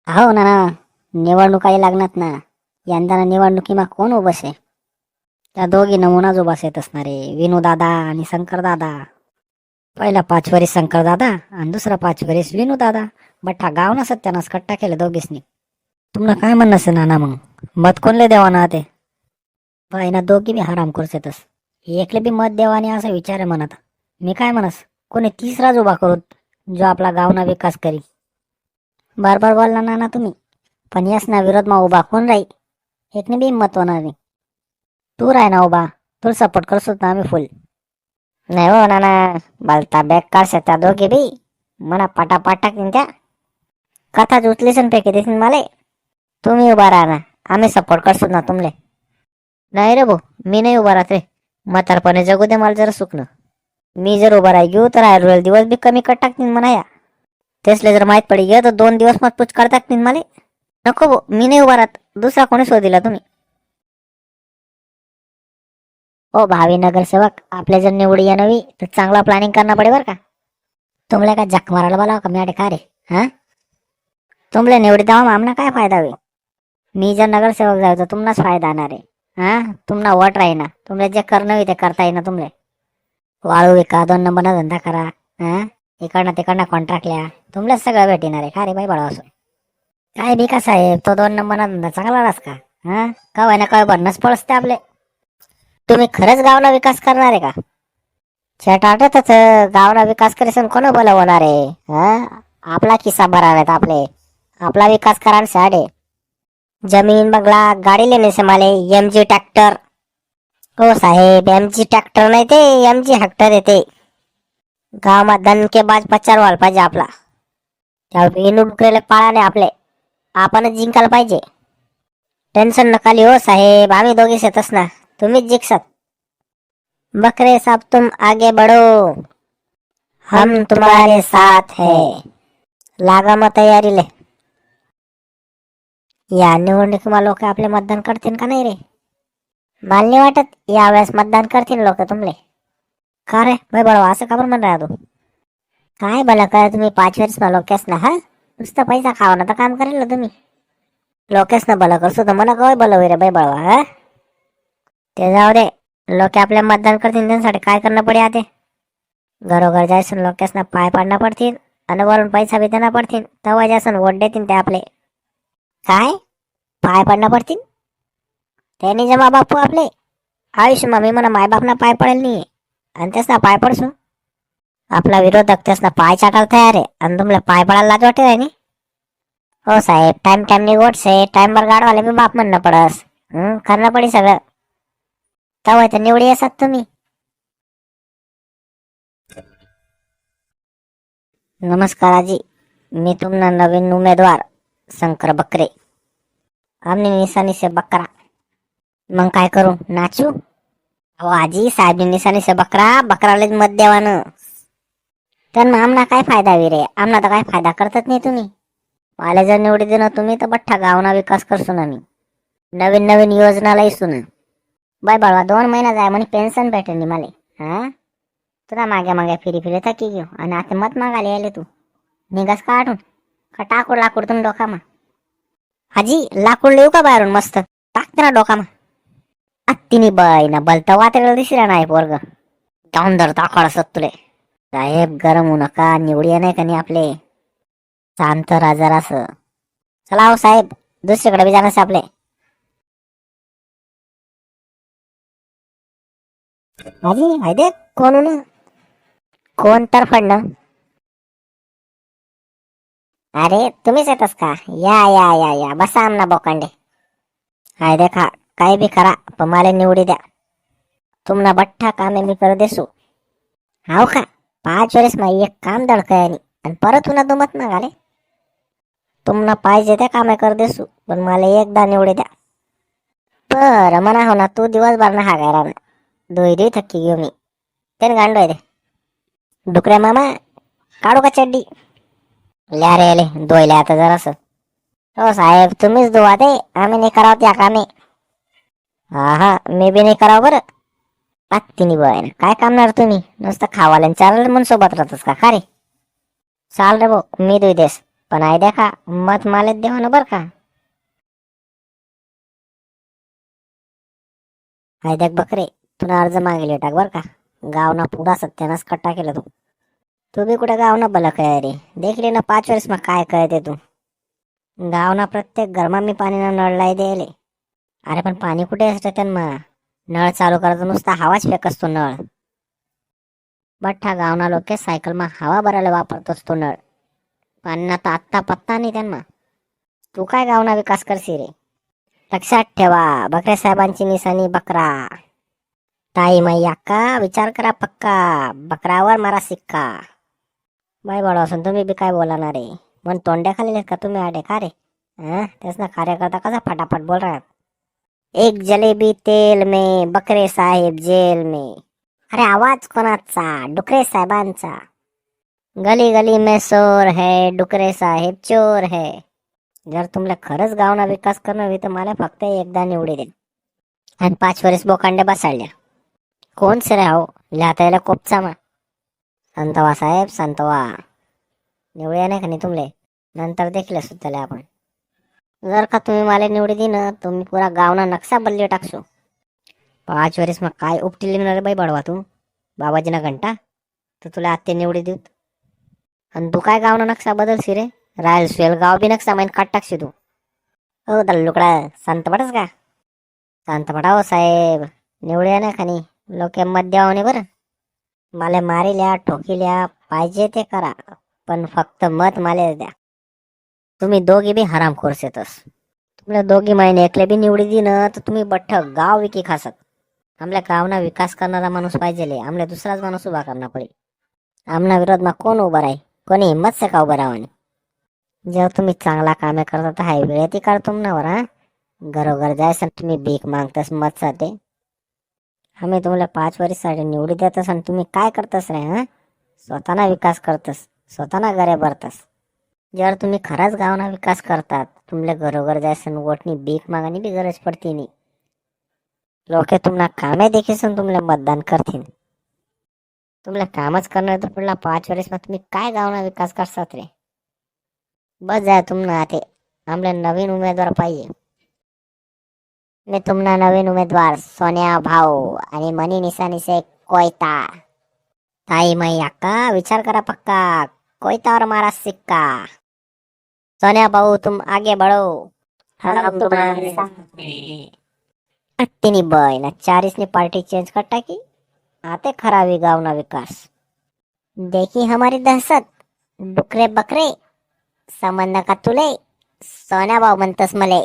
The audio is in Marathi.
हो ना ना. निवडणुकाही लागणार ना. यंदा निवडणुकीमा कोण उभस आहे? त्या दोघी नमुनाच उभास येत असणारे, विनूदादा आणि शंकरदादा. पहिला 5 वर्ष शंकरदादा आणि दुसरा 5 वर्ष विनूदादा. बठ्ठा गाव ना सत्यानाश कट्टा केलं दोघीसनी. तुम्हाला काय म्हणणं असेल नाना मग? मत कोणले देवा ना ते? ना दोघी बी हराम येतस. एकले बी मत देवाने असा विचार आहे म्हणत. मी काय म्हणस, कोणी तिसराच उभा करू जो आपला गावना विकास करी. बार बोलला नाना तुम्ही, पण यस ना विरोध मा उभा कोण राही? एकने बी हिंमत होणार नाही. तू राय ना उभा, तुला सपोर्ट करसो ना आम्ही फुल. नाही हो नाना, बलता बॅग काढ त्या दोघे बी मना पटापट टाकीन त्या. कथाच उचलीस पैकी देशील मला. तुम्ही उभा राहा ना, आम्ही सपोर्ट करसो ना तुमले. नाही रे भाऊ, मी नाही उभा राहत रे. म्हातारपणे जगू दे मला जरा सुकणं. मी जर उभा राही घेऊ तर आयुर्वेद दिवस बी कमी कट टाकतील म्हणा या. तेसले जर माहीत पडी गेलं तर 2 दिवस मत पुच करता टाकतील मला. नको भाऊ, मी नाही उभा राहत. दुसरा कोणी शोधिला तुम्ही? ओ भावी नगरसेवक, आपल्या जर निवडी या नवी तर चांगला प्लॅनिंग करना पडे बर का. तुमले का जक मारायला बोलाव का मी का रे? हा, तुमले निवडी दावा आमना काय फायदा होईल? मी जर नगरसेवक जाऊ तर तुम्हालाच फायदा होणार आहे. हा, तुम्हाला वट राही ना. तुमले जे करणं होई ते करता येईना तुमले. वाळू विका, 2 नंबरना धंदा करा. हा, इकडनं तिकडनं कॉन्ट्रॅक्ट लिहा. तुमलेच सगळं भेटणार आहे का रे बाई बळा असं? काय बी का साहेब, तो 2 नंबरना धंदा चांगला रास का? हा, कवाय ना कवाय बनणंच पळसते आपले. तुम्ही खरंच गावना विकास करणार आहे का? छटाटच गावना विकास करेसन कोण बोलवणार आहे? हा, आपला किस्सा भरार आहेत आपले. आपला विकास करा साडे. जमीन बंगला गाडी लेने से माले एमजी ट्रॅक्टर. हो साहेब, एमजी ट्रॅक्टर नाही ते एमजी हेक्टर येते. गावात दणकेबाज प्रचार व्हायला पाहिजे आपला. त्या वेणू डुकरेला पाळाले आपले. आपणच जिंकायला पाहिजे. टेन्शन नका लिहो साहेब, आम्ही दोघीच येतच ना. तुम्हीच जिंकसात. बकरे साहब तुम आगे बढ़ो, हम तुम्हारे साथ है. लागा मग तयारीले. या निवडणुकीमा लोक आपले मतदान करतील का नाही रे? मला नाही वाटत यावेळेस मतदान करतील लोक तुमले. का रे भाई बळवा, असं का बरं म्हण राहा तू? काय भला काय तुम्ही 5 वर्ष ना लोकेश ना, हा नुसतं पैसा खावा तर काम करेल तुम्ही. लोकेश ना भला करसो तर मला काय भलं होई रे बाई बळवा? हा, ते जाऊ दे. लोक आपल्या मतदान करतील त्यांच्यासाठी काय करणं पडे आते? घरोघर जायसून लोकेशना पाय पाडणं पडतील आणि वरून पैसा बी देणं पडतील, तेव्हा जायसून वोट देतील ते आपले. काय पाय पडणं पडतील? त्यांनी जमा बापू आपले आयुष्य मी म्हणा मायबापना पाय पडेल नाही आणि त्यासना पाय पडसू. आपला विरोधक त्यासना पाय चाटायला तयार आहे आणि तुमला पाय पडायला लाज वाटते आहे. हो साहेब, टाइम टाइमनी वोट से टाइमवर गाडवाले मी बाप म्हणणं पडस. करणं पडी सगळं. तेव्हा तर निवडी येसात तुम्ही. नमस्कार आजी, मी तुमना नवीन उमेदवार शंकर बकरे. आमने निशानी से बकरा. मग काय करू, नाचू? हो आजी, साहेब निशानी से बकरा, बकरालेच मत देवानं. त्यांना आमना काय फायदा होई रे? आमना तर काय फायदा करतात नाही तुम्ही. मला जर निवडी देणं तुम्ही तर बठ्ठा गावना विकास करसो ना मी. नवीन नवीन योजनाला येसू ना. बाय बाळवा, 2 महिना जाय म्हणे पेन्शन भेटेल नी मला. हा, तुला मागे मागे फिरी फिरी थकी घेऊ आणि आता मत मागायला यायले तू. निघास काढून का टाकूड लाकूड तुम्ही डोकामा? आजी, लाकूड लिहू का बाहेरून मस्त टाकते ना डोकामा. तिने बाई ना बलता वाटेल दिसला नाही पोरग. जाऊन धर दाखवाड असत तुले. साहेब गरम होऊ नका, निवडी नाही का नाही आपले. शांत राजा असं. चला हो साहेब, दुसरीकडे बी जाणं आपले. आजी हायदे कोण ना? कोण तर फडणं? अरे तुम्हीच येतस का? या या या या, बसा आमना बोकांडे. हाय देखा, काही बी करा पण मला निवडी द्या. तुमना बठ्ठा कामे मी कर देसू. हाव का? 5 वर्ष मा एक काम दडकय आणि परत पुन्हा दुमत मागाले. तुम्हाला पाहिजे त्या कामे कर देसू, पण मला एकदा निवडी द्या. बरं म्हणा हो ना, तू दिवसभर ना हागाय राहणार. दोय थक्की घेऊ मी. त्याने गांडोय दे. डुकऱ्या मामा, काढू का चड्डी? ल्या रे ले दोयल्या आता जरास. हो साहेब, तुम्हीच दुवा दे, आम्ही नाही करावं त्या कामे. हा हा, मी बी नाही करावं बरं. तिने बन काय कामणार तुम्ही? नुसतं खावाला चाललं म्हणून सोबत राहतस का रे? चाल रे भाऊ, मी देऊ देस. पण आई देखा मत मालेत देवा ना बर का. आई देख बकरे, तुला अर्ज मागेल टाक बर का. गावना पुरा सत्यानाश कट्टा केलं तू बी कुठे गाव ना भलं काय रे. देखले ना 5 वर्ष मग काय कळते तू. गावना प्रत्येक घरमा मी पाणी नळ लाई द्यायले. अरे पण पाणी कुठे असतं त्यांना. नळ चालू करायचं नुसता हवाच फेक असतो नळ. बठ्ठा गावना लोके सायकल मा हवा भरायला वापरतोस तो नळ. पाण्याना तर आत्ता पत्ता नाही त्यांना. तू काय गावना विकास करशी रे. लक्षात ठेवा, बकरे साहेबांची निशाणी बकरा. ताई माई अक्का विचार करा पक्का. बकरावर मारा सिक्का. बाई बडा असून तुम्ही बी काय बोलणार रे. मन तोंड्या खाली का तुम्ही आडे का रे. तेच ना कार्यकर्ता कसा फटाफट बोल रहा है. एक जलेबी तेल में बकरे साहेब जेल में. अरे आवाज कोणाचा. डुकरे साहेबांचा. गली गली में शोर है डुकरे साहेब चोर है. जर तुमला खरंच गावना विकास करणं हवी तर मला फक्त एकदा निवडी दे आणि 5 वर्ष बोकांडे बसाडल्या. कोण से रे हो लिहाता यायला कोपचा मा. संतवा साहेब संतवा. निवड्या नाही का नाही तुमले. नंतर देखील सुद्धा आपण. जर का तुम्ही मला निवडी दिन तुम्ही पुरा गावना नक्षा बदली टाकसो. 5 वर्ष मग काय उपटी लिहिणार बाई बडवा तू. बाबाजीना घंटा तर तुला आत्ते निवडी देऊत. आणि तू काय गावना नक्षा बदलशी रे. रायल सुयल गाव बी नक्षा माहीन काट टाकशी तू. हो दल्लुकडा शांत पडस का. शांत पडा हो साहेब. निवड्या नाही खानी लोके मत द्यावं नाही बरं. मला मारिल्या ठोकिल्या पाहिजे ते करा, पण फक्त मत माले द्या. तुम्ही दोघी बी हरामखोर येतस. तुम्हाला दोघी महिने एकले बी निवडी दिन तर तुम्ही बठ्ठ गाव विकी खासत. आमल्या गावना विकास करणारा माणूस पाहिजे. आमल्या दुसराच माणूस उभा करणार पडेल. आमना विरोध मा कोण उभा राही. कोणी हिंमत से का उभा राहावं. जेव्हा तुम्ही चांगला कामे करता तर हाय वेळेत कर तुमनावर. घरोघर जायचं तुम्ही भीक मागतास मत साठी. आम्ही तुम्हाला 5 वर्षासाठी निवडी देतस आणि तुम्ही काय करतस रे. स्वतःना विकास करतस, स्वतःना घरे भरतस. जर तुम्ही खराच गावना विकास करतात तुमले घरोघर जायचं वोटनी भीक मागानी बी गरज पडती नाही. लोके तुम्हाला कामे देखील तुमले मतदान करतील. तुमले कामच करणार तर पुढला 5 वर्ष तुम्ही काय गावना विकास करतात रे. बस जाय तुमना आते. आमले नवीन उमेदवार पाहिजे. मी तुमना नवीन उमेदवार सोन्या भाऊ आणि मनी निशानी से कोयता. ताई माई अक्का विचार करा पक्का. कोयतावर मारा सिक्का. सोन्या भाऊ तुम आगे बढ़ो. हम तुम्हारे साथ हैं. अट्टीनी बय ना 4 पार्टी चेंज कर टाकी. आते खराबी गावना विकास. देखी हमारी दहशत. डुकरे बकरे संबंध का तुले. सोन्या भाऊ म्हणतस मले.